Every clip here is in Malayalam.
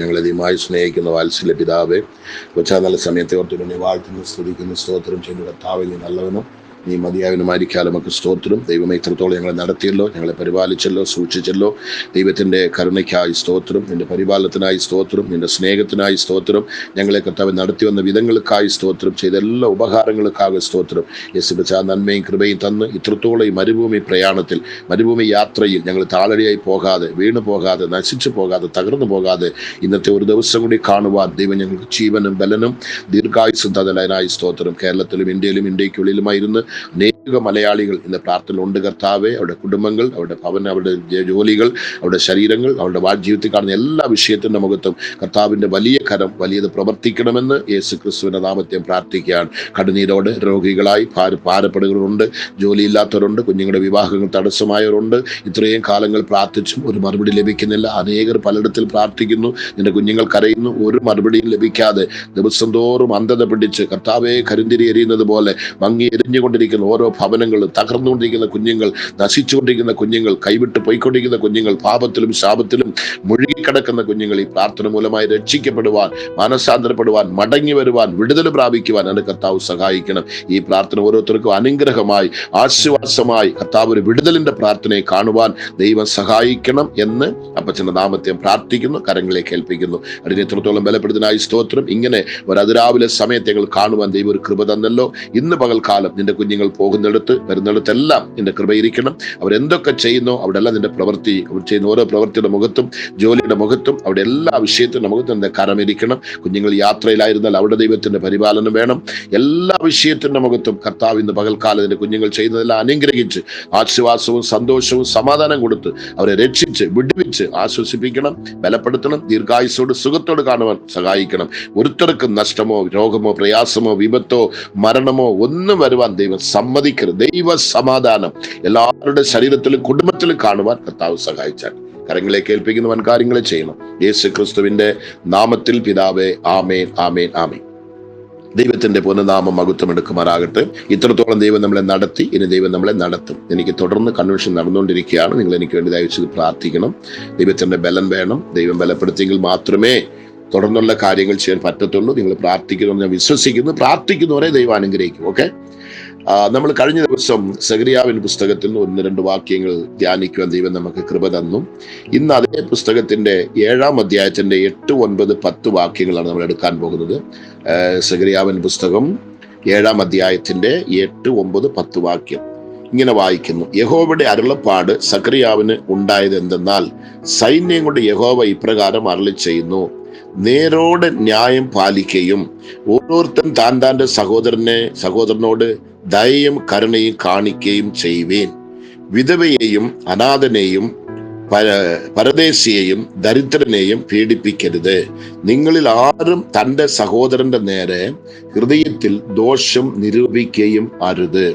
ഞങ്ങളധികമായി സ്നേഹിക്കുന്ന വാത്സല്യ പിതാവേ, കൊച്ചാ നല്ല സമയത്തെ ഓർത്തുകൊണ്ട് വാഴ്ത്തുന്നു, സ്തുതിക്കുന്നു, സ്തോത്രം ചെയ്യുന്നു. കർത്താവേ, നീ നല്ലവനും നീ മതിയായവനുമായിരിക്കാലും നമുക്ക് സ്തോത്രം. ദൈവമേ, ഇത്രത്തോളം ഞങ്ങളെ നടത്തിയല്ലോ, ഞങ്ങളെ പരിപാലിച്ചല്ലോ, സൂക്ഷിച്ചല്ലോ. ദൈവത്തിൻ്റെ കരുണയ്ക്കായി സ്തോത്രം, നിൻ്റെ പരിപാലനത്തിനായി സ്തോത്രം, നിൻ്റെ സ്നേഹത്തിനായി സ്തോത്രം. ഞങ്ങളെ കർത്താവ് നടത്തി വന്ന വിധങ്ങൾക്കായി സ്തോത്രം, ചെയ്ത എല്ലാ ഉപകാരങ്ങൾക്കാകെ സ്തോത്രം. യേശുവേ, നന്മയും കൃപയും തന്ന് ഇത്രത്തോളം ഈ മരുഭൂമി പ്രയാണത്തിൽ, മരുഭൂമി യാത്രയിൽ ഞങ്ങൾ താളടിയായി പോകാതെ, വീണു പോകാതെ, നശിച്ചു പോകാതെ, തകർന്നു പോകാതെ ഇന്നത്തെ ഒരു ദിവസം കൂടി കാണുവാൻ ദൈവം ഞങ്ങൾക്ക് ജീവനും ബലനും ദീർഘായുസ്സും തന്നതിനായി സ്തോത്രം. കേരളത്തിലും ഇന്ത്യയിലും ഇന്ത്യക്കുള്ളിലുമായിരുന്ന് അനേക മലയാളികൾ ഇന്ന് പ്രാർത്ഥന ഉണ്ട് കർത്താവെ. അവരുടെ കുടുംബങ്ങൾ, അവരുടെ ഭവനം, അവരുടെ ജോലികൾ, അവരുടെ ശരീരങ്ങൾ, അവരുടെ ജീവിതത്തിൽ കാണുന്ന എല്ലാ വിഷയത്തിൻ്റെ മുഖത്തും കർത്താവിൻ്റെ വലിയ കരം വലിയത് പ്രവർത്തിക്കണമെന്ന് യേശു ക്രിസ്തുവിൻ്റെ നാമത്തെ പ്രാർത്ഥിക്കുകയാണ്. കണ്ണുനീരോട് രോഗികളായി ഭാരപ്പെടുന്നവരുണ്ട്, ജോലിയില്ലാത്തവരുണ്ട്, കുഞ്ഞുങ്ങളുടെ വിവാഹങ്ങൾ തടസ്സമായവരുണ്ട്. ഇത്രയും കാലങ്ങൾ പ്രാർത്ഥിച്ചും ഒരു മറുപടി ലഭിക്കുന്നില്ല. അനേകർ പലയിടത്തിൽ പ്രാർത്ഥിക്കുന്നു, നിന്റെ കുഞ്ഞുങ്ങൾ കരയുന്നു, ഒരു മറുപടിയും ലഭിക്കാതെ ദിവസം തോറും അന്ധത പിടിച്ച് കർത്താവെ കരിന്തിരി എറിയുന്നത് പോലെ മങ്ങി എരിഞ്ഞുകൊണ്ടിരിക്കുന്ന ഓരോ ഭവനങ്ങളും, തകർന്നുകൊണ്ടിരിക്കുന്ന കുഞ്ഞുങ്ങൾ, നശിച്ചുകൊണ്ടിരിക്കുന്ന കുഞ്ഞുങ്ങൾ, കൈവിട്ട് പോയിക്കൊണ്ടിരിക്കുന്ന കുഞ്ഞുങ്ങൾ, പാപത്തിലും ശാപത്തിലും മുഴുകിക്കിടക്കുന്ന കുഞ്ഞുങ്ങൾ ഈ പ്രാർത്ഥന മൂലമായി രക്ഷിക്കപ്പെടുവാൻ, മാനസാന്തരപ്പെടുവാൻ, മടങ്ങി വരുവാൻ, വിടുതൽ പ്രാപിക്കുവാൻ എൻ്റെ കർത്താവ് സഹായിക്കണം. ഈ പ്രാർത്ഥന ഓരോരുത്തർക്കും അനുഗ്രഹമായി, ആശ്വാസമായി, കർത്താവ് ഒരു വിടുതലിന്റെ പ്രാർത്ഥനയെ കാണുവാൻ ദൈവം സഹായിക്കണം എന്ന് അപ്പച്ചന്റെ നാമത്തെ പ്രാർത്ഥിക്കുന്നു, കരങ്ങളെ കേൾപ്പിക്കുന്നു. അതിനെ എത്രത്തോളം ബലപ്പെടുന്നതിനായി സ്തോത്രം. ഇങ്ങനെ ഒരു അതിരാവിലെ സമയത്ത് ഞങ്ങൾ കാണുവാൻ ദൈവം ഒരു കൃപ തന്നല്ലോ. ഇന്ന് പകൽക്കാലം നിന്റെ കുഞ്ഞുങ്ങൾ പോകുന്നിടത്ത് വരുന്നിടത്തെല്ലാം നിന്റെ കൃപയിരിക്കണം. അവരെന്തൊക്കെ ചെയ്യുന്നോ അവിടെ എല്ലാം നിന്റെ പ്രവൃത്തി, അവർ ചെയ്യുന്ന ഓരോ പ്രവൃത്തിയുടെ മുഖത്തും, ജോലിയുടെ മുഖത്തും, അവിടെ എല്ലാ വിഷയത്തിൻ്റെ മുഖത്തും നിന്റെ കരമിരിക്കണം. കുഞ്ഞുങ്ങൾ യാത്രയിലായിരുന്നാൽ അവിടെ ദൈവത്തിന്റെ പരിപാലനം വേണം. എല്ലാ വിഷയത്തിന്റെ മുഖത്തും കർത്താവ് ഇന്ന് പകൽക്കാലം നിന്റെ കുഞ്ഞുങ്ങൾ ചെയ്യുന്നതെല്ലാം അനുഗ്രഹിച്ച് ആശ്വാസവും സന്തോഷവും സമാധാനം കൊടുത്ത് അവരെ രക്ഷിച്ച് വിടുവിച്ച് ആശ്വസിപ്പിക്കണം, ബലപ്പെടുത്തണം, ദീർഘായുസ്സോട് സുഖത്തോട് കാണുവാൻ സഹായിക്കണം. ഒരുത്തർക്കും നഷ്ടമോ രോഗമോ പ്രയാസമോ വിപത്തോ മരണമോ ഒന്നും വരുവാൻ ദൈവം സമ്മതിക്കരുത്. ദൈവ സമാധാനം എല്ലാവരുടെ ശരീരത്തിലും കുടുംബത്തിലും കാണുവാൻ കർത്താവ് സഹായിച്ചാൽ കരങ്ങളെ കേൾപ്പിക്കുന്നവൻ കാര്യങ്ങളെ ചെയ്യണം. യേശു ക്രിസ്തുവിന്റെ നാമത്തിൽ പിതാവേ, ആമേൻ, ആമേൻ, ആമേൻ. ദൈവത്തിന്റെ പുനഃനാമം മഹത്വമെടുക്കുമാറാകട്ടെ. ഇത്രത്തോളം ദൈവം നമ്മളെ നടത്തി, ഇനി ദൈവം നമ്മളെ നടത്തും. എനിക്ക് തുടർന്ന് കൺവെൻഷൻ നടന്നുകൊണ്ടിരിക്കുകയാണ്. നിങ്ങൾ എനിക്ക് വേണ്ടി ദയവച്ച് പ്രാർത്ഥിക്കണം. ദൈവത്തിന്റെ ബലം വേണം. ദൈവം ബലപ്പെടുത്തിയെങ്കിൽ മാത്രമേ തുടർന്നുള്ള കാര്യങ്ങൾ ചെയ്യാൻ പറ്റത്തുള്ളൂ. നിങ്ങൾ പ്രാർത്ഥിക്കണമെന്ന് ഞാൻ വിശ്വസിക്കുന്നു. പ്രാർത്ഥിക്കുന്നവരെ ദൈവം അനുഗ്രഹിക്കും. ഓക്കെ, നമ്മൾ കഴിഞ്ഞ ദിവസം സെഖരിയാവിന്റെ പുസ്തകത്തിൽ 1-2 വാക്യങ്ങൾ ധ്യാനിക്കുവാൻ ദൈവം നമുക്ക് കൃപ തന്നു. ഇന്ന് അതേ പുസ്തകത്തിന്റെ 7-ാം അധ്യായത്തിന്റെ 8, 9, 10 വാക്യങ്ങളാണ് നമ്മൾ എടുക്കാൻ പോകുന്നത്. സെഖരിയാവിന്റെ പുസ്തകം 7-ാം അധ്യായത്തിന്റെ 8, 9, 10 വാക്യം ഇങ്ങനെ വായിക്കുന്നു. യഹോവയുടെ അരുളപ്പാട് സെഖരിയാവിന് ഉണ്ടായത് എന്തെന്നാൽ, സൈന്യം കൊണ്ട് യഹോവ ഇപ്രകാരം അരുളി ചെയ്യുന്നു, നേരോടെ ന്യായം പാലിക്കുകയും ഓരോരുത്തൻ താൻ്റെ സഹോദരനോട് ദയയും കരുണയും കാണിക്കുകയും ചെയ്യുവേൻ. വിധവയെയും അനാഥനെയും പരദേശിയെയും ദരിദ്രനെയും പീഡിപ്പിക്കരുത്. നിങ്ങളിൽ ആരും തൻ്റെ സഹോദരന്റെ നേരെ ഹൃദയത്തിൽ ദോഷം നിരൂപിക്കുകയും അരുത്.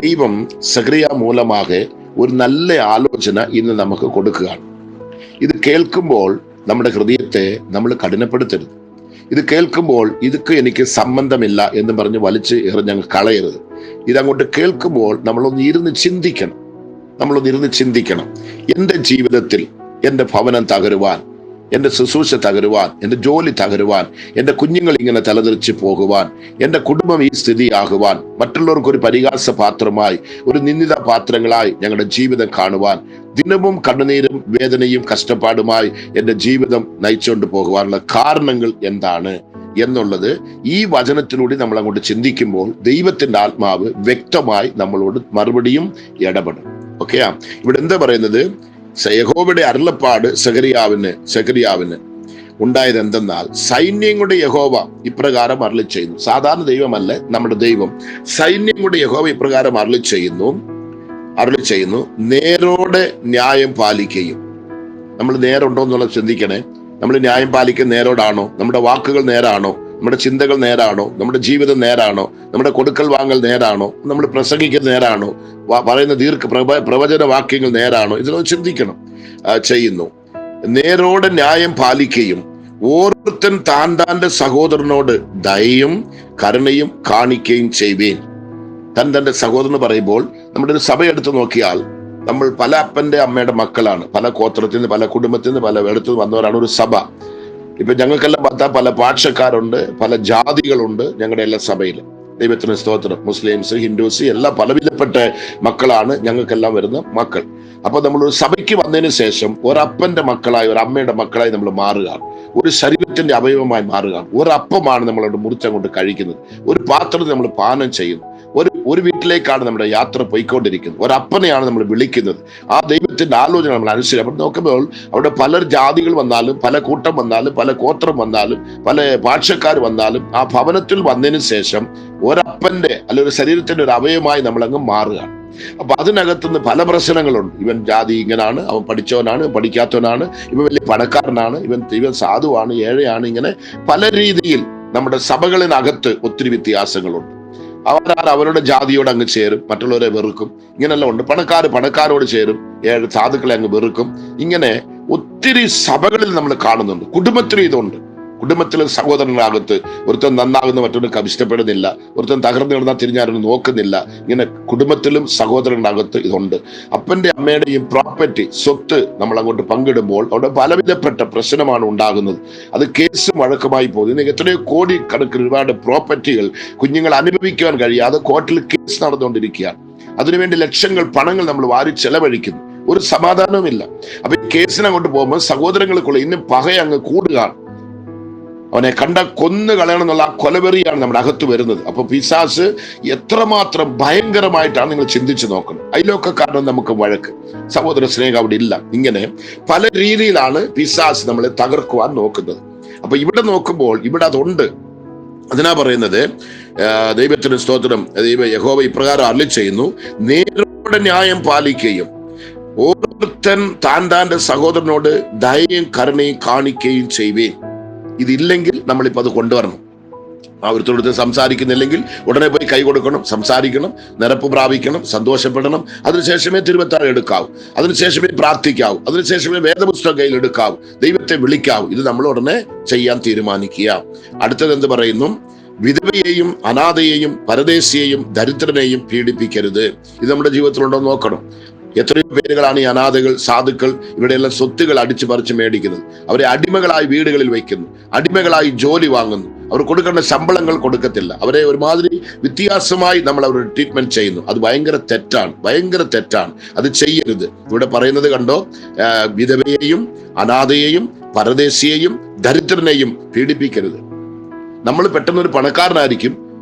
ദൈവം സെഖരിയ മൂലമാകെ ഒരു നല്ല ആലോചന ഇന്ന് നമുക്ക് കൊടുക്കുകയാണ്. ഇത് കേൾക്കുമ്പോൾ നമ്മുടെ ഹൃദയത്തെ നമ്മൾ കഠിനപ്പെടുത്തരുത്. ഇത് കേൾക്കുമ്പോൾ ഇതൊക്കെ എനിക്ക് സംബന്ധമില്ല എന്ന് പറഞ്ഞ് വലിച്ച് എറിഞ്ഞങ്ങ് കളയരുത്. ഇതങ്ങോട്ട് കേൾക്കുമ്പോൾ നമ്മളൊന്ന് ഇരുന്ന് ചിന്തിക്കണം. എൻ്റെ ജീവിതത്തിൽ എൻ്റെ ഭവനം തകരുവാൻ, എൻ്റെ ശുശ്രൂഷ തകരുവാൻ, എൻ്റെ ജോലി തകരുവാൻ, എൻ്റെ കുഞ്ഞുങ്ങൾ ഇങ്ങനെ തലതെറിച്ച് പോകുവാൻ, എൻ്റെ കുടുംബം ഈ സ്ഥിതിയാകുവാൻ, മറ്റുള്ളവർക്കൊരു പരിഹാസ പാത്രമായി, ഒരു നിന്ദിത പാത്രങ്ങളായി ഞങ്ങളുടെ ജീവിതം കാണുവാൻ, ദിനവും കണ്ണുനീരും വേദനയും കഷ്ടപ്പാടുമായി എൻ്റെ ജീവിതം നയിച്ചുകൊണ്ട് പോകുവാനുള്ള കാരണങ്ങൾ എന്താണ് എന്നുള്ളത് ഈ വചനത്തിലൂടെ നമ്മൾ അങ്ങോട്ട് ചിന്തിക്കുമ്പോൾ ദൈവത്തിന്റെ ആത്മാവ് വ്യക്തമായി നമ്മളോട് മറുപടിയും ഇടപെടും. ഓക്കെയാ, ഇവിടെ എന്താ പറയുന്നത്? യഹോവയുടെ അരുളപ്പാട് സെഖരിയാവിന് ഉണ്ടായത് എന്തെന്നാൽ, സൈന്യം കൊണ്ട് യഹോവ ഇപ്രകാരം അരുളി ചെയ്യുന്നു. സാധാരണ ദൈവമല്ല നമ്മുടെ ദൈവം. സൈന്യം കൊണ്ട് യഹോവ ഇപ്രകാരം അരുളി ചെയ്യുന്നു, നേരോടെ ന്യായം പാലിക്കുകയും. നമ്മൾ നേരുണ്ടോ എന്നുള്ളത് ചിന്തിക്കണേ. നമ്മൾ ന്യായം പാലിക്കുന്ന നേരോടാണോ? നമ്മുടെ വാക്കുകൾ നേരാണോ? നമ്മുടെ ചിന്തകൾ നേരാണോ? നമ്മുടെ ജീവിതം നേരാണോ? നമ്മുടെ കൊടുക്കൽ വാങ്ങൽ നേരാണോ? നമ്മൾ പ്രസംഗിക്കുന്ന നേരാണോ? പറയുന്ന പ്രവചന വാക്യങ്ങൾ നേരാണോ? ഇതിലൊന്ന് ചിന്തിക്കണം. ചെയ്യുന്നു. നേരോടെ ന്യായം പാലിക്കുകയും ഓരോരുത്തൻ താൻ്റെ സഹോദരനോട് ദയയും കരുണയും കാണിക്കുകയും ചെയ്യുവേൻ. തൻ്റെ സഹോദരൻ പറയുമ്പോൾ നമ്മുടെ ഒരു സഭയെടുത്ത് നോക്കിയാൽ നമ്മൾ പല അപ്പന്റെ അമ്മയുടെ മക്കളാണ്. പല ഗോത്രത്തിൽ നിന്ന്, പല കുടുംബത്തിൽ നിന്ന്, പല ഇടത്തു വന്നവരാണ് ഒരു സഭ. ഇപ്പൊ ഞങ്ങൾക്കെല്ലാം பார்ത്താൽ പല ഭാഷക്കാരുണ്ട്, പല ജാതികളുണ്ട് ഞങ്ങളുടെ എല്ലാ സഭയിൽ. ദൈവത്തിന് സ്തോത്രം. മുസ്ലിംസ്, ഹിന്ദുസ് എല്ലാം പലവിധപ്പെട്ട മക്കളാണ് ഞങ്ങൾക്കെല്ലാം വരുന്ന മക്കൾ. അപ്പൊ നമ്മളൊരു സഭയ്ക്ക് വന്നതിന് ശേഷം ഒരപ്പന്റെ മക്കളായി, ഒരു അമ്മയുടെ മക്കളായി നമ്മൾ മാറുകയാണ്. ഒരു ശരീരത്തിന്റെ അവയവമായി മാറുകയാണ്. ഒരപ്പമാണ് നമ്മളോട് മുറിച്ചങ്ങോട്ട് കഴിക്കുന്നത്. ഒരു പാത്രത്തിൽ നമ്മൾ പാനം ചെയ്യുന്നു. ഒരു വീട്ടിലേക്കാണ് നമ്മുടെ യാത്ര പോയിക്കൊണ്ടിരിക്കുന്നത്. ഒരപ്പനെയാണ് നമ്മൾ വിളിക്കുന്നത്. ആ ദൈവത്തിന്റെ ആലോചന നമ്മൾ അനുസരിച്ച് അപ്പോൾ നോക്കുമ്പോൾ അവിടെ പല ജാതികൾ വന്നാലും, പല കൂട്ടം വന്നാലും, പല ഗോത്രം വന്നാലും, പല ഭാഷക്കാർ വന്നാലും, ആ ഭവനത്തിൽ വന്നതിന് ശേഷം ഒരപ്പന്റെ അല്ലെ ഒരു ശരീരത്തിന്റെ ഒരു അവയവമായി നമ്മൾ അങ്ങ് മാറുകയാണ്. അപ്പൊ അതിനകത്തുനിന്ന് പല പ്രശ്നങ്ങളുണ്ട്. ഇവൻ ജാതി ഇങ്ങനാണ്, അവൻ പഠിച്ചവനാണ്, പഠിക്കാത്തവനാണ്, ഇവൻ വലിയ പണക്കാരനാണ്, ഇവൻ സാധുവാണ്, ഏഴയാണ്, ഇങ്ങനെ പല രീതിയിൽ നമ്മുടെ സഭകളിനകത്ത് ഒത്തിരി വ്യത്യാസങ്ങളുണ്ട്. അവരുടെ ജാതിയോട് അങ്ങ് ചേരും, മറ്റുള്ളവരെ വെറുക്കും, ഇങ്ങനെല്ലാം ഉണ്ട്. പണക്കാരോട് ചേരും, സാധുക്കളെ അങ്ങ് വെറുക്കും. ഇങ്ങനെ ഒത്തിരി സഭകളിൽ നമ്മൾ കാണുന്നുണ്ട്. കുടുംബത്തിലും ഇതുണ്ട്. കുടുംബത്തിലെ സഹോദരനകത്ത് ഒരുത്തൻ നന്നാകുന്ന മറ്റൊന്നും ഇഷ്ടപ്പെടുന്നില്ല, ഒരുത്തൻ തകർന്നു കിടന്നാൽ തിരിഞ്ഞാരൊന്നും നോക്കുന്നില്ല. ഇങ്ങനെ കുടുംബത്തിലും സഹോദരനകത്ത് ഇതുണ്ട്. അപ്പന്റെ അമ്മയുടെയും പ്രോപ്പർട്ടി, സ്വത്ത് നമ്മൾ അങ്ങോട്ട് പങ്കിടുമ്പോൾ അവിടെ പലവിധപ്പെട്ട പ്രശ്നമാണ് ഉണ്ടാകുന്നത്. അത് കേസും വഴക്കമായി പോകുന്നു. എത്രയോ കോടി കണക്കിന് ഒരുപാട് പ്രോപ്പർട്ടികൾ കുഞ്ഞുങ്ങൾ അനുഭവിക്കാൻ കഴിയാതെ കോർട്ടിൽ കേസ് നടന്നുകൊണ്ടിരിക്കുകയാണ്. അതിനുവേണ്ടി ലക്ഷങ്ങൾ പണങ്ങൾ നമ്മൾ വാരി ചെലവഴിക്കുന്നു. ഒരു സമാധാനവുമില്ല. അപ്പൊ ഈ കേസിന് അങ്ങോട്ട് പോകുമ്പോൾ സഹോദരങ്ങൾക്കുള്ള ഇന്നും പക അങ്ങ് കൂടുകയാണ്. അവനെ കണ്ട കൊന്നു കളയണം എന്നുള്ള ആ കൊലവെറിയാണ് നമ്മുടെ അകത്ത് വരുന്നത്. അപ്പൊ പിശാച് എത്രമാത്രം ഭയങ്കരമായിട്ടാണ് നിങ്ങൾ ചിന്തിച്ചു നോക്കണം. അയലോക്കക്കാരനും നമുക്ക് വഴക്ക്, സഹോദര സ്നേഹം അവിടെ ഇല്ല. ഇങ്ങനെ പല രീതിയിലാണ് പിശാച് നമ്മളെ തകർക്കുവാൻ നോക്കുന്നത്. അപ്പൊ ഇവിടെ നോക്കുമ്പോൾ ഇവിടെ അതുണ്ട്. അതിനാ പറയുന്നത്, ദൈവത്തിന് സ്തോത്രം, യഹോവ ഇപ്രകാരം അരുളി ചെയ്യുന്നു, നേരോടെ ന്യായം പാലിക്കുകയും ഓരോരുത്തൻ താൻ്റെ സഹോദരനോട് ദയയും കരുണയും കാണിക്കുകയും ചെയ്യുവേൻ. ഇതില്ലെങ്കിൽ നമ്മളിപ്പോൾ അത് കൊണ്ടുവരണം. ഒരുത്തോടത്ത് സംസാരിക്കുന്നില്ലെങ്കിൽ ഉടനെ പോയി കൈ കൊടുക്കണം, സംസാരിക്കണം, നിരപ്പ് പ്രാപിക്കണം, സന്തോഷപ്പെടണം. അതിനുശേഷമേ തിരുവത്താഴം എടുക്കാവൂ, അതിനുശേഷമേ പ്രാർത്ഥിക്കാവൂ, അതിനുശേഷമേ വേദപുസ്തകം കയ്യിൽ എടുക്കാവൂ, ദൈവത്തെ വിളിക്കാവൂ. ഇത് നമ്മൾ ഉടനെ ചെയ്യാൻ തീരുമാനിക്കുക. അടുത്തത് എന്ത് പറയുന്നു? വിധവയെയും അനാഥയെയും പരദേശിയെയും ദരിദ്രനെയും പീഡിപ്പിക്കരുത്. ഇത് നമ്മുടെ ജീവിതത്തിലുണ്ടോ നോക്കണം. എത്രയോ പേരുകളാണ് ഈ അനാഥകൾ, സാധുക്കൾ, ഇവിടെയെല്ലാം സ്വത്തുകൾ അടിച്ചു പറിച്ച് മേടിക്കുന്നത്. അവരെ അടിമകളായി വീടുകളിൽ വയ്ക്കുന്നു, അടിമകളായി ജോലി വാങ്ങുന്നു. അവർ കൊടുക്കേണ്ട ശമ്പളങ്ങൾ കൊടുക്കത്തില്ല. അവരെ ഒരുമാതിരി വ്യത്യാസമായി നമ്മൾ അവരുടെ ട്രീറ്റ്മെന്റ് ചെയ്യുന്നു. അത് ഭയങ്കര തെറ്റാണ്. അത് ചെയ്യരുത്. ഇവിടെ പറയുന്നത് കണ്ടോ, വിധവയെയും അനാഥയെയും പരദേശിയെയും ദരിദ്രനെയും പീഡിപ്പിക്കരുത്. നമ്മൾ പെട്ടെന്ന് ഒരു പണക്കാരനായിരിക്കും,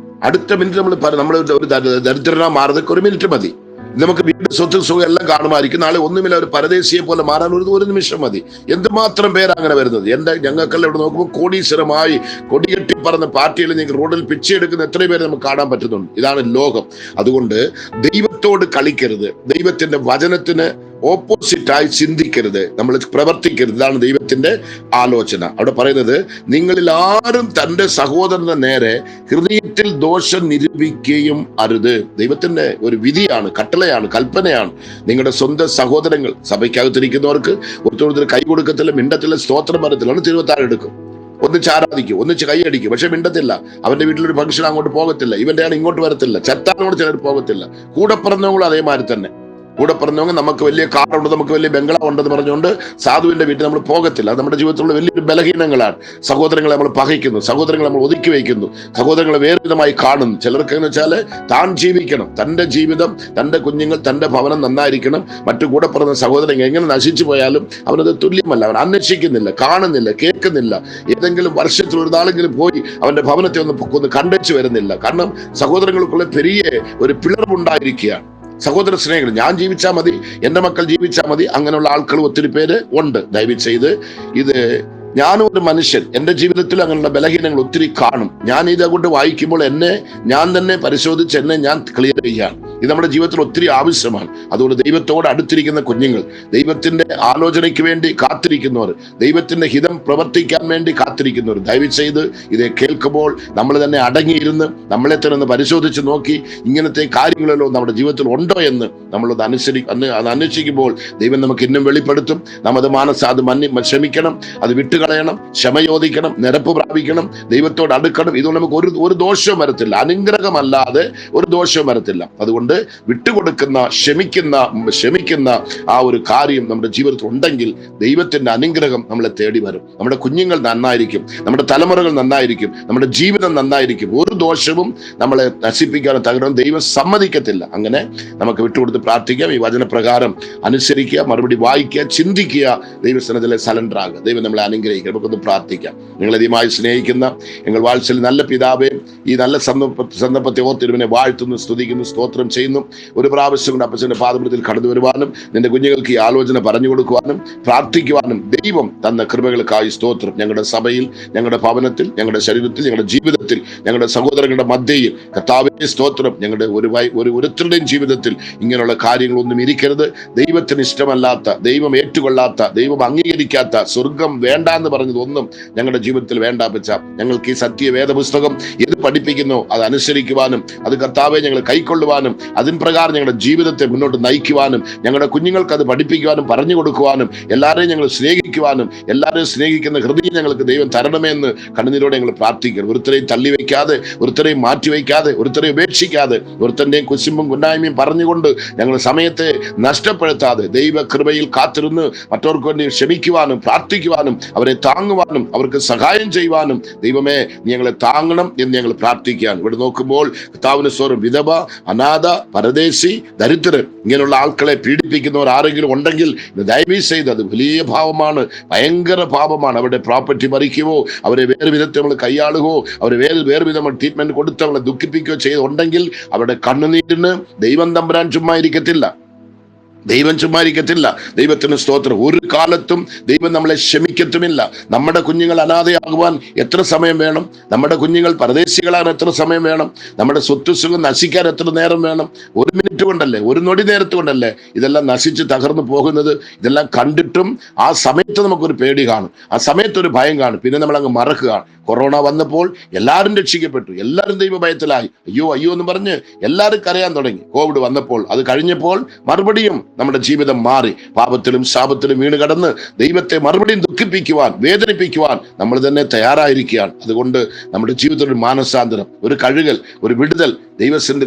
അടുത്ത മിനിറ്റ് നമ്മൾ ഒരു ദരിദ്രനാ മാറുന്നതൊക്കെ ഒരു മിനിറ്റ് മതി. നമുക്ക് വീട്, സ്വത്ത്, സുഖം എല്ലാം കാണുമായിരിക്കും. നാളെ ഒന്നുമില്ല, ഒരു പരദേശിയെ പോലെ മാറാൻ ഒരു നിമിഷം മതി. എന്തുമാത്രം പേര് അങ്ങനെ വരുന്നത്. ഞങ്ങൾക്കെല്ലാം ഇവിടെ നോക്കുമ്പോൾ കോടീശ്വരമായി കൊടികെട്ടി പറഞ്ഞ പാർട്ടിയിൽ നിങ്ങൾ റോഡിൽ പിച്ചെടുക്കുന്ന എത്രയും പേര് നമുക്ക് കാണാൻ പറ്റുന്നുണ്ട്. ഇതാണ് ലോകം. അതുകൊണ്ട് ദൈവത്തോട് കളിക്കരുത്, ദൈവത്തിന്റെ വചനത്തിന് ഓപ്പോസിറ്റായി ചിന്തിക്കരുത്, നമ്മൾ പ്രവർത്തിക്കരുത്. ഇതാണ് ദൈവത്തിന്റെ ആലോചന. അവിടെ പറയുന്നത്, നിങ്ങളിൽ ആരും തന്റെ സഹോദരന്റെ നേരെ ഹൃദയത്തിൽ ദോഷം നിരൂപിക്കുകയും അരുത്. ദൈവത്തിന്റെ ഒരു വിധിയാണ്, കട്ടളയാണ്, കൽപ്പനയാണ്. നിങ്ങളുടെ സ്വന്തം സഹോദരങ്ങൾ, സഭയ്ക്കകത്തിരിക്കുന്നവർക്ക് ഒരിക്കലും കൈ കൊടുക്കത്തില്ല, മിണ്ടത്തില്ല, സ്തോത്രം പറയത്തില്ല, തിരുവത്താഴം എടുക്കും, ഒന്നിച്ച് ആരാധിക്കും, ഒന്നിച്ച് കൈയടിക്കും, പക്ഷെ മിണ്ടത്തില്ല. അവന്റെ വീട്ടിലൊരു ഫംഗ്ഷൻ അങ്ങോട്ട് പോകത്തില്ല, ഇവന്റെ ആണ് ഇങ്ങോട്ട് വരത്തില്ല, ചത്താനോട് ചിലർ പോകത്തില്ല. കൂടെ പിറന്നവങ്ങളും അതേമാതിരി തന്നെ. കൂടെ പറഞ്ഞവங்க നമുക്ക് വലിയ കാറുണ്ട്, നമുക്ക് വലിയ ബംഗ്ലാവ് ഉണ്ടെന്ന് പറഞ്ഞുകൊണ്ട് സാധുവിന്റെ വീട്ടിൽ നമ്മൾ പോകത്തില്ല. അത് നമ്മുടെ ജീവിതത്തിലുള്ള വലിയൊരു ബലഹീനങ്ങളാണ്. സഹോദരങ്ങളെ നമ്മൾ പകയ്ക്കുന്നു, സഹോദരങ്ങളെ നമ്മൾ ഒതുക്കി വയ്ക്കുന്നു, സഹോദരങ്ങളെ വേറെ വിധമായി കാണുന്നു. ചിലർക്ക് എന്ന് വെച്ചാൽ താൻ ജീവിക്കണം, തന്റെ ജീവിതം, തന്റെ കുഞ്ഞുങ്ങൾ, തന്റെ ഭവനം നന്നായിരിക്കണം. മറ്റു കൂടെ പറഞ്ഞ സഹോദരങ്ങൾ എങ്ങനെ നശിച്ചു പോയാലും അവനത് തുല്യമല്ല. അവൻ അന്വേഷിക്കുന്നില്ല, കാണുന്നില്ല, കേൾക്കുന്നില്ല. ഏതെങ്കിലും വർഷത്തിൽ ഒരു നാളെങ്കിലും പോയി അവന്റെ ഭവനത്തെ ഒന്ന് കണ്ടേച്ചു വരുന്നില്ല. കാരണം സഹോദരങ്ങൾക്കുള്ള പെരിയ ഒരു പിളർവുണ്ടായിരിക്കുകയാണ്. സഹോദര സ്നേഹികൾ, ഞാൻ ജീവിച്ചാൽ മതി, എന്റെ മക്കൾ ജീവിച്ചാൽ മതി, അങ്ങനെയുള്ള ആൾക്കാർ ഒത്തിരി പേര് ഉണ്ട്. ദയവ് ചെയ്ത് ഇത്, ഞാനും ഒരു മനുഷ്യൻ, എൻ്റെ ജീവിതത്തിൽ അങ്ങനെയുള്ള ബലഹീനങ്ങൾ ഒത്തിരി കാണും. ഞാൻ ഇതങ്ങോട്ട് വായിക്കുമ്പോൾ ഞാൻ തന്നെ പരിശോധിച്ച് എന്നെ ഞാൻ ക്ലിയർ ചെയ്യുകയാണ്. ഇത് നമ്മുടെ ജീവിതത്തിൽ ഒത്തിരി ആവശ്യമാണ്. അതുകൊണ്ട് ദൈവത്തോട് അടുത്തിരിക്കുന്ന കുഞ്ഞുങ്ങൾ, ദൈവത്തിന്റെ ആലോചനയ്ക്ക് വേണ്ടി കാത്തിരിക്കുന്നവർ, ദൈവത്തിന്റെ ഹിതം പ്രവർത്തിക്കാൻ വേണ്ടി കാത്തിരിക്കുന്നവർ, ദയവ് ചെയ്ത് ഇത് കേൾക്കുമ്പോൾ നമ്മൾ തന്നെ അടങ്ങിയിരുന്ന് നമ്മളെ തന്നെ ഒന്ന് പരിശോധിച്ച് നോക്കി, ഇങ്ങനത്തെ കാര്യങ്ങളല്ലോ നമ്മുടെ ജീവിതത്തിൽ ഉണ്ടോ എന്ന് നമ്മളത് അന്വേഷിക്കുമ്പോൾ ദൈവം നമുക്ക് ഇന്നും വെളിപ്പെടുത്തും. നമ്മത് ക്ഷമിക്കണം, അത് കളയണം, ക്ഷമയോദിക്കണം, നിരപ്പ് പ്രാപിക്കണം, ദൈവത്തോട് അടുക്കണം. ഇതുകൊണ്ട് നമുക്ക് ഒരു ദോഷവും വരത്തില്ല. അനുഗ്രഹമല്ലാതെ ഒരു ദോഷവും വരത്തില്ല. അതുകൊണ്ട് അതുകൊണ്ട് വിട്ടുകൊടുക്കുന്ന ക്ഷമിക്കുന്ന ആ ഒരു കാര്യം നമ്മുടെ ജീവിതത്തിൽ ഉണ്ടെങ്കിൽ ദൈവത്തിന്റെ അനുഗ്രഹം നമ്മളെ തേടി വരും. നമ്മുടെ കുഞ്ഞുങ്ങൾ നന്നായിരിക്കും, നമ്മുടെ തലമുറകൾ നന്നായിരിക്കും, നമ്മുടെ ജീവിതം നന്നായിരിക്കും. ഒരു ദോഷവും നമ്മളെ നശിപ്പിക്കാനോ തകരാൻ ദൈവം സമ്മതിക്കത്തില്ല. അങ്ങനെ നമുക്ക് വിട്ടുകൊടുത്ത് പ്രാർത്ഥിക്കാം. ഈ വചനപ്രകാരം അനുസരിക്കുക, മറുപടി വായിക്കുക, ചിന്തിക്കുക, ദൈവസന്നിധിയിലെ സലണ്ടർ ആകുക. ദൈവം നമ്മളെ അനുഗ്രഹിക്കുക. നമുക്കൊന്ന് പ്രാർത്ഥിക്കാം. നിങ്ങളധികമായി സ്നേഹിക്കുന്ന ഞങ്ങൾ വാത്സല്യ നല്ല പിതാവേ, ഈ നല്ല സന്ദർഭത്തെ ഓർത്തിരുവിനെ വാഴ്ത്തുന്നു, സ്തുതിക്കുന്നു, സ്തോത്രം ചെയ്യുന്നു. ഒരു പ്രാവശ്യം കൊണ്ട് അപ്പച്ചന്റെ പാദപീഠത്തിൽ കടന്നു വരുവാനും നിന്റെ കുഞ്ഞുങ്ങൾക്ക് ഈ ആലോചന പറഞ്ഞു കൊടുക്കുവാനും പ്രാർത്ഥിക്കുവാനും ദൈവം തന്ന കൃപകൾക്കായി സ്തോത്രം. ഞങ്ങളുടെ സഭയിൽ, ഞങ്ങളുടെ ഭവനത്തിൽ, ഞങ്ങളുടെ ശരീരത്തിൽ, ഞങ്ങളുടെ ജീവിതത്തിൽ, ഞങ്ങളുടെ സഹോദരങ്ങളുടെ മധ്യയിൽ കർത്താവേ സ്തോത്രം. ഞങ്ങളുടെ ഒരുത്തരുടെയും ജീവിതത്തിൽ ഇങ്ങനെയുള്ള കാര്യങ്ങളൊന്നും ഇരിക്കരുത്. ദൈവത്തിന് ഇഷ്ടമല്ലാത്ത, ദൈവം ഏറ്റുകൊള്ളാത്ത, ദൈവം അംഗീകരിക്കാത്ത, സ്വർഗം വേണ്ട എന്ന് പറഞ്ഞതൊന്നും ഞങ്ങളുടെ ജീവിതത്തിൽ വേണ്ട അപ്പച്ച. ഞങ്ങൾക്ക് ഈ സത്യ വേദപുസ്തകം ഏത് പഠിപ്പിക്കുന്നു അത് അനുസരിക്കുവാനും അത് കർത്താവെ ഞങ്ങൾ കൈക്കൊള്ളുവാനും അതിൻ പ്രകാരം ഞങ്ങളുടെ ജീവിതത്തെ മുന്നോട്ട് നയിക്കുവാനും ഞങ്ങളുടെ കുഞ്ഞുങ്ങൾക്ക് അത് പഠിപ്പിക്കുവാനും പറഞ്ഞു കൊടുക്കുവാനും എല്ലാവരെയും ഞങ്ങൾ സ്നേഹിക്കുവാനും എല്ലാവരെയും സ്നേഹിക്കുന്ന ഹൃദയം ഞങ്ങൾക്ക് ദൈവം തരണമെന്ന് കണ്ണുനീരോടെ ഞങ്ങൾ പ്രാർത്ഥിക്കണം. ഒരുത്തരെയും തള്ളിവെക്കാതെ, ഒരുത്തരെയും മാറ്റിവെക്കാതെ, ഒരുത്തരെയും ഉപേക്ഷിക്കാതെ, ഒരുത്തന്റെയും കുശുമ്പും കുന്നായ്മയും പറഞ്ഞുകൊണ്ട് ഞങ്ങൾ സമയത്തെ നഷ്ടപ്പെടുത്താതെ ദൈവകൃപയിൽ കാത്തിരുന്ന് മറ്റവർക്ക് വേണ്ടി ക്ഷമിക്കുവാനും പ്രാർത്ഥിക്കുവാനും അവരെ താങ്ങുവാനും അവർക്ക് സഹായം ചെയ്യുവാനും ദൈവമേ ഞങ്ങളെ താങ്ങണം എന്ന് ഞങ്ങൾ പ്രാർത്ഥിക്കുകയാണ്. ഇവിടെ നോക്കുമ്പോൾ കർത്താവിന്റെ സ്വരം വിധവ, അനാഥ, പരദേശി, ദരിദ്രൻ ഇങ്ങനെയുള്ള ആൾക്കളെ പീഡിപ്പിക്കുന്നവർ ആരെങ്കിലും ഉണ്ടെങ്കിൽ ദയവീ ചെയ്ത്, അത് വലിയ പാപമാണ്, ഭയങ്കര പാപമാണ്. അവരുടെ പ്രോപ്പർട്ടി മറിക്കുവോ, അവരെ വേറെ വിധത്തിൽ നമ്മൾ കൈയാളുകയോ, അവരെ വേറെ വിധം ട്രീറ്റ്മെന്റ് കൊടുത്ത് അവളെ ദുഃഖിപ്പിക്കുകയോ ചെയ്തുണ്ടെങ്കിൽ അവരുടെ കണ്ണുനീരിന് ദൈവം തമ്പുരാൻ ചുമ്മാ ഇരിക്കത്തില്ല. ദൈവത്തിന് സ്തോത്രം. ഒരു കാലത്തും ദൈവം നമ്മളെ ക്ഷമിക്കത്തുമില്ല. നമ്മുടെ കുഞ്ഞുങ്ങൾ അനാഥയാകുവാൻ എത്ര സമയം വേണം? നമ്മുടെ കുഞ്ഞുങ്ങൾ പരദേശികളാൻ എത്ര സമയം വേണം? നമ്മുടെ സ്വത്ത് സുഖം നശിക്കാൻ എത്ര നേരം വേണം? ഒരു മിനിറ്റ് കൊണ്ടല്ലേ, ഒരു നൊടി നേരത്ത് കൊണ്ടല്ലേ ഇതെല്ലാം നശിച്ച് തകർന്നു പോകുന്നത്? ഇതെല്ലാം കണ്ടിട്ടും ആ സമയത്ത് നമുക്കൊരു പേടി കാണും, ആ സമയത്തൊരു ഭയം കാണും, പിന്നെ നമ്മൾ അങ്ങ് മറക്കുകയാണ്. കൊറോണ വന്നപ്പോൾ എല്ലാവരും രക്ഷിക്കപ്പെട്ടു, എല്ലാവരും ദൈവഭയത്തിലായി, അയ്യോ അയ്യോ എന്ന് പറഞ്ഞ് എല്ലാവരും കരയാൻ തുടങ്ങി. കോവിഡ് വന്നപ്പോൾ, അത് കഴിഞ്ഞപ്പോൾ മറുപടിയും നമ്മുടെ ജീവിതം മാറി. പാപത്തിലും ശാപത്തിലും വീണ് കടന്ന് ദൈവത്തെ മറുപടിയും ദുഃഖിപ്പിക്കുവാൻ, വേദനിപ്പിക്കുവാൻ നമ്മൾ തന്നെ തയ്യാറായിരിക്കുകയാണ്. അതുകൊണ്ട് നമ്മുടെ ജീവിതത്തിൽ ഒരു മാനസാന്തരം, ഒരു കഴുകൽ, ഒരു വിടുതൽ,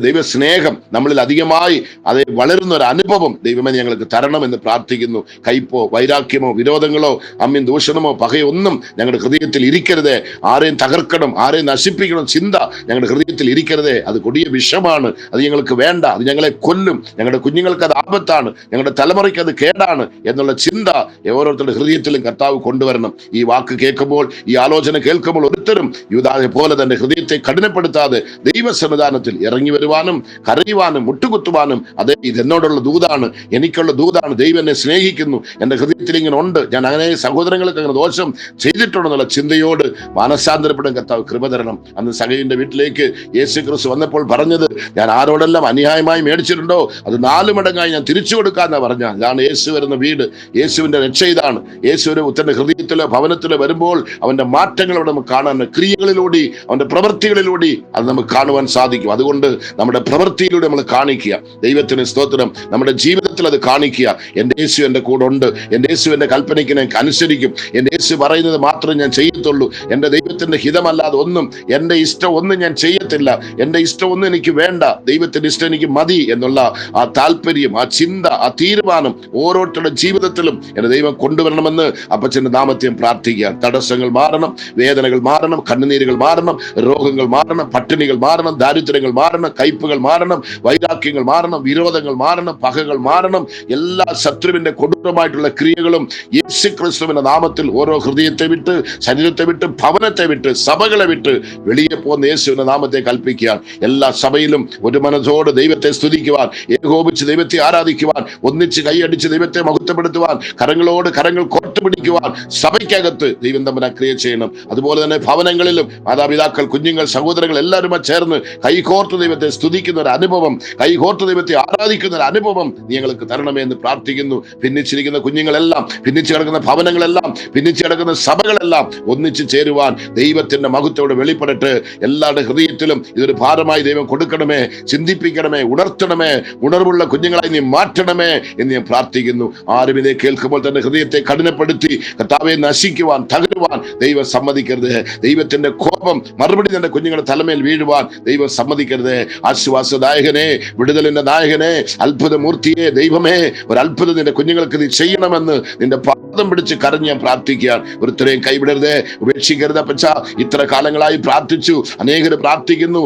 ദൈവസ്നേഹം നമ്മളിൽ അധികമായി അത് വളരുന്ന ഒരു അനുഭവം ദൈവമേ ഞങ്ങൾക്ക് തരണമെന്ന് പ്രാർത്ഥിക്കുന്നു. കയ്പോ വൈരാഗ്യമോ വിരോധങ്ങളോ അമ്മിൻ ദൂഷണമോ പകയോ ഒന്നും ഞങ്ങളുടെ ഹൃദയത്തിൽ ഇരിക്കരുതേ. ആരെയും തകർക്കണം, ആരെയും നശിപ്പിക്കണം ചിന്ത ഞങ്ങളുടെ ഹൃദയത്തിൽ ഇരിക്കരുതേ. അത് കൊടിയ വിഷമാണ്, അത് ഞങ്ങൾക്ക് വേണ്ട, അത് ഞങ്ങളെ കൊല്ലും, ഞങ്ങളുടെ കുഞ്ഞുങ്ങൾക്ക് അത് ആപത്താണ്, ഞങ്ങളുടെ തലമുറയ്ക്ക് അത് കേടാണ് എന്നുള്ള ചിന്ത ഓരോരുത്തരുടെ ഹൃദയത്തിലും കർത്താവ് കൊണ്ടുവരണം. ഈ വാക്ക് കേൾക്കുമ്പോൾ, ഈ ആലോചന കേൾക്കുമ്പോൾ ഒരുത്തരും യൂദായെ പോലെ തന്നെ ഹൃദയത്തെ കഠിനപ്പെടുത്താതെ ദൈവസന്നിധാനത്തിൽ ഇറങ്ങി വരുവാനും കരയുവാനും മുട്ടുകുത്തുവാനും, അതെ ഇതെന്നോടുള്ള ദൂതാണ്, എനിക്കുള്ള ദൂതാണ്, ദൈവം എന്നെ സ്നേഹിക്കുന്നു, എൻ്റെ ഹൃദയത്തിൽ ഇങ്ങനെ ഉണ്ട്, ഞാൻ അങ്ങനെ സഹോദരങ്ങൾക്ക് അങ്ങനെ ദോഷം ചെയ്തിട്ടുണ്ടെന്നുള്ള ചിന്തയോട് മാനസാന്തരപ്പെടും കർത്താവ് കൃപ തരണം. അന്ന് സഖയുടെ വീട്ടിലേക്ക് യേശു ക്രിസ്തു വന്നപ്പോൾ പറഞ്ഞത്, ഞാൻ ആരോടെല്ലാം അന്യായമായി മേടിച്ചിട്ടുണ്ടോ അത് 4 മടങ്ങായി ഞാൻ തിരിച്ചു കൊടുക്കാന്നാ പറഞ്ഞ. ഇതാണ് യേശു വരുന്ന വീട്, യേശുവിന്റെ രക്ഷ ഇതാണ്. യേശുവിന്റെ ഉത്തരന്റെ ഹൃദയത്തിലോ ഭവനത്തിലോ വരുമ്പോൾ അവന്റെ മാറ്റങ്ങൾ അവിടെ നമുക്ക് കാണാൻ, ക്രിയകളിലൂടെ അവന്റെ പ്രവൃത്തികളിലൂടെ അത് നമുക്ക് കാണുവാൻ സാധിക്കും. അതുകൊണ്ട് നമ്മുടെ പ്രവൃത്തിയിലൂടെ നമ്മൾ കാണിക്കുക. ദൈവത്തിന് സ്തോത്രം. നമ്മുടെ ജീവിതത്തിൽ അത് കാണിക്കുക. എൻ്റെ യേശു എൻ്റെ കൂടെ ഉണ്ട്, എൻ്റെ യേശു എൻ്റെ കൽപ്പനയ്ക്ക് ഞാൻ അനുസരിക്കും, എൻ്റെ യേശു പറയുന്നത് മാത്രമേ ഞാൻ ചെയ്യത്തുള്ളൂ, എൻ്റെ ദൈവത്തിന്റെ ഹിതമല്ലാതെ ഒന്നും, എൻ്റെ ഇഷ്ടം ഒന്നും ഞാൻ ചെയ്യത്തില്ല, എൻ്റെ ഇഷ്ടം ഒന്നും എനിക്ക് വേണ്ട, ദൈവത്തിന്റെ ഇഷ്ടം എനിക്ക് മതി എന്നുള്ള ആ താല്പര്യം, ആ ചിന്ത, ആ തീരുമാനം ഓരോരുത്തരുടെ ജീവിതത്തിലും എൻ്റെ ദൈവം കൊണ്ടുവരണമെന്ന് അപ്പച്ചന്റെ നാമത്തെ പ്രാർത്ഥിക്കുക. തടസ്സങ്ങൾ മാറണം, വേദനകൾ മാറണം, കണ്ണുനീരുകൾ മാറണം, രോഗങ്ങൾ മാറണം, പട്ടിണികൾ മാറണം, ദാരിദ്ര്യങ്ങൾ മാറണം, കയ്പുകൾ മാറണം, വൈരാഗ്യങ്ങൾ മാറണം, വിരോധങ്ങൾ മാറണം, പകകൾ മാറണം. എല്ലാ ശത്രുവിന്റെ കൊടൂരമായിട്ടുള്ള ക്രിയകളും യേശു ക്രിസ്തുവിന്റെ നാമത്തിൽ ഓരോ ഹൃദയത്തെ വിട്ട്, ശരീരത്തെ വിട്ട്, ഭവനത്തെ വിട്ട്, സഭകളെ വിട്ട് വെളിയെ പോകുന്ന യേശുവിന്റെ നാമത്തെ കൽപ്പിക്കുകയാണ്. എല്ലാ സഭയിലും ഒരു മനസ്സോട് ദൈവത്തെ സ്തുതിക്കുവാൻ, ഏകോപിച്ച് ദൈവത്തെ ആരാധിക്കുവാൻ, ഒന്നിച്ച് കൈയടിച്ച് ദൈവത്തെ മഹത്വപ്പെടുത്തുവാൻ, കരങ്ങളോട് കരങ്ങൾ കോർത്തുപിടിക്കുവാൻ സഭയ്ക്കകത്ത് ദൈവം തമ്മിൽ ക്രിയ ചെയ്യണം. അതുപോലെ തന്നെ ഭവനങ്ങളിലും മാതാപിതാക്കൾ, കുഞ്ഞുങ്ങൾ, സഹോദരങ്ങൾ എല്ലാവരും ചേർന്ന് കൈകോർത്ത് ദൈവത്തെ സ്തുതിക്കുന്ന ഒരു അനുഭവം, കൈകോർത്ത് ദൈവത്തെ ആരാധിക്കുന്ന ഒരു അനുഭവം ഞങ്ങൾക്ക് തരണമേ എന്ന് പ്രാർത്ഥിക്കുന്നു. ഭിന്നിച്ചിരിക്കുന്ന കുഞ്ഞുങ്ങളെല്ലാം, ഭിന്നിച്ചു കിടക്കുന്ന ഭവനങ്ങളെല്ലാം, ഭിന്നിച്ചു കിടക്കുന്ന സഭകളെല്ലാം ഒന്നിച്ച് ചേരുവാൻ ദൈവത്തിന്റെ മഹത്വത്തോടെ വെളിപ്പെടട്ടെ. എല്ലാവരുടെ ഹൃദയത്തിലും ഇതൊരു ഭാരമായി ദൈവം കൊടുക്കണമേ, ചിന്തിപ്പിക്കണമേ, ഉണർത്തണമേ, ഉണർവുള്ള കുഞ്ഞുങ്ങളായി നീ മാറ്റണമേ എന്ന് ഞാൻ പ്രാർത്ഥിക്കുന്നു. ആരും ഇതേ കേൾക്കുമ്പോൾ തന്നെ ഹൃദയത്തെ കഠിനപ്പെടുത്തി കർത്താവെ നശിക്കുവാൻ, തകരുവാൻ ദൈവം സമ്മതിക്കരുത്. ദൈവത്തിന്റെ കോപം മറുപടി തന്റെ കുഞ്ഞുങ്ങളുടെ തലമേൽ വീഴുവാൻ ദൈവം സമ്മതിക്കരുത്. ആശ്വാസദായകനെ, വിടുതലിന്റെ നായകനെ, അത്ഭുതമൂർത്തിയെ, ദൈവമേ ഒരു അത്ഭുതം നിന്റെ കുഞ്ഞുങ്ങൾക്ക് നീ ചെയ്യണമെന്ന് നിന്റെ പാദം പിടിച്ച് കരഞ്ഞ് ഞാൻ പ്രാർത്ഥിക്കാൻ. ഒരുത്തരെയും കൈവിടരുതേ, ഉപേക്ഷിക്കരുത് അപ്പച്ച. ഇത്ര കാലങ്ങളായി പ്രാർത്ഥിച്ചു, അനേകര് പ്രാർത്ഥിക്കുന്നു,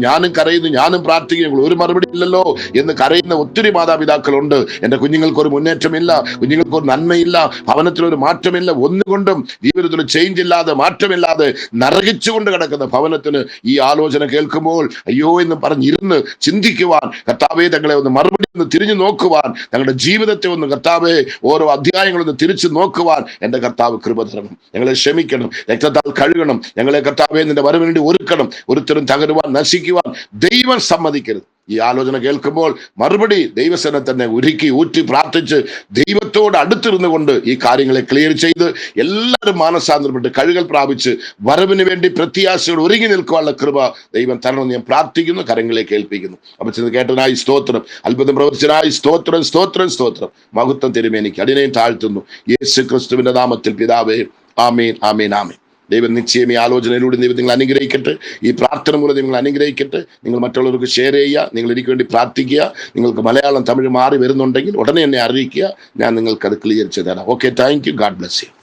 ഞാനും കരയുന്നു, ഞാനും പ്രാർത്ഥിക്കുന്നു, ഒരു മറുപടി ഇല്ലല്ലോ എന്ന് കരയുന്ന ഒത്തിരി മാതാപിതാക്കളുണ്ട്. എന്റെ കുഞ്ഞുങ്ങൾക്ക് ഒരു മുന്നേറ്റമില്ല, കുഞ്ഞുങ്ങൾക്ക് ഒരു നന്മയില്ല, ഭവനത്തിലൊരു മാറ്റമില്ല, ഒന്നുകൊണ്ടും ജീവിതത്തിൽ ചേഞ്ച് ഇല്ലാതെ, മാറ്റമില്ലാതെ നരകിച്ചുകൊണ്ട് കിടക്കുന്ന ഭവനത്തിന് ഈ ആലോചന കേൾക്കുമ്പോൾ അയ്യോ എന്ന് പറഞ്ഞിരുന്ന് ചിന്തിക്കുവാൻ, കർത്താവേ തങ്ങളെ ഒന്ന് മറുപടി ഒന്ന് തിരിഞ്ഞു നോക്കുവാൻ, തങ്ങളുടെ ജീവിതത്തെ ഒന്ന് കർത്താവേ ഓരോ അധ്യായങ്ങളൊന്ന് തിരിച്ചു നോക്കുവാൻ എന്റെ കർത്താവ് കൃപ തരണം. ഞങ്ങളെ ക്ഷമിക്കണം, രക്തത്താൽ കഴുകണം, ഞങ്ങളെ കർത്താവേ നിന്റെ വരവിന് വേണ്ടി ഒരുക്കണം. ഒരുത്തരും തകരുവാൻ, നശിക്കുവാൻ ദൈവം സമ്മതിക്കരുത്. ഈ ആലോചന കേൾക്കുമ്പോൾ മറുപടി ദൈവസേന തന്നെ ഒരുക്കി ഊറ്റി പ്രാർത്ഥിച്ച് ദൈവത്തോട് അടുത്തിരുന്നു കൊണ്ട് ഈ കാര്യങ്ങളെ ക്ലിയർ ചെയ്ത് എല്ലാവരും മാനസാന്തരപ്പെട്ട് കഴുകൽ പ്രാപിച്ച് വരവിന് വേണ്ടി പ്രത്യാശയോട് ഒരുങ്ങി നിൽക്കുവാനുള്ള കൃപ ദൈവം തരണം ഞാൻ പ്രാർത്ഥിക്കുന്നു, കരങ്ങളിലേക്ക് ഏൽപ്പിക്കുന്നു. അപ്പൊ ചെന്ന് കേട്ടനായി സ്തോത്രം, അത്ഭുതം പ്രവർത്തിച്ചനായി സ്തോത്രം, സ്തോത്രം, സ്തോത്രം. മഹത്വം തിരുമേനിക്ക് അടിനെയും താഴ്ത്തുന്നു യേശു ക്രിസ്തുവിന്റെ നാമത്തിൽ പിതാവേ, ആമേൻ, ആമേൻ, ആമേൻ. ദൈവം നിശ്ചയം ഈ ആലോചനയിലൂടെ ദൈവം നിങ്ങൾ അനുഗ്രഹിക്കട്ടെ. ഈ പ്രാർത്ഥന മൂലം നിങ്ങൾ അനുഗ്രഹിക്കട്ടെ. നിങ്ങൾ മറ്റുള്ളവർക്ക് ഷെയർ ചെയ്യുക, നിങ്ങൾ എനിക്ക് വേണ്ടി പ്രാർത്ഥിക്കുക. നിങ്ങൾക്ക് മലയാളം തമിഴ് മാറി വരുന്നുണ്ടെങ്കിൽ ഉടനെ എന്നെ അറിയിക്കുക, ഞാൻ നിങ്ങൾക്ക് അത് ക്ലിയർ ചെയ്ത് തരാം. Okay, thank you. God bless you.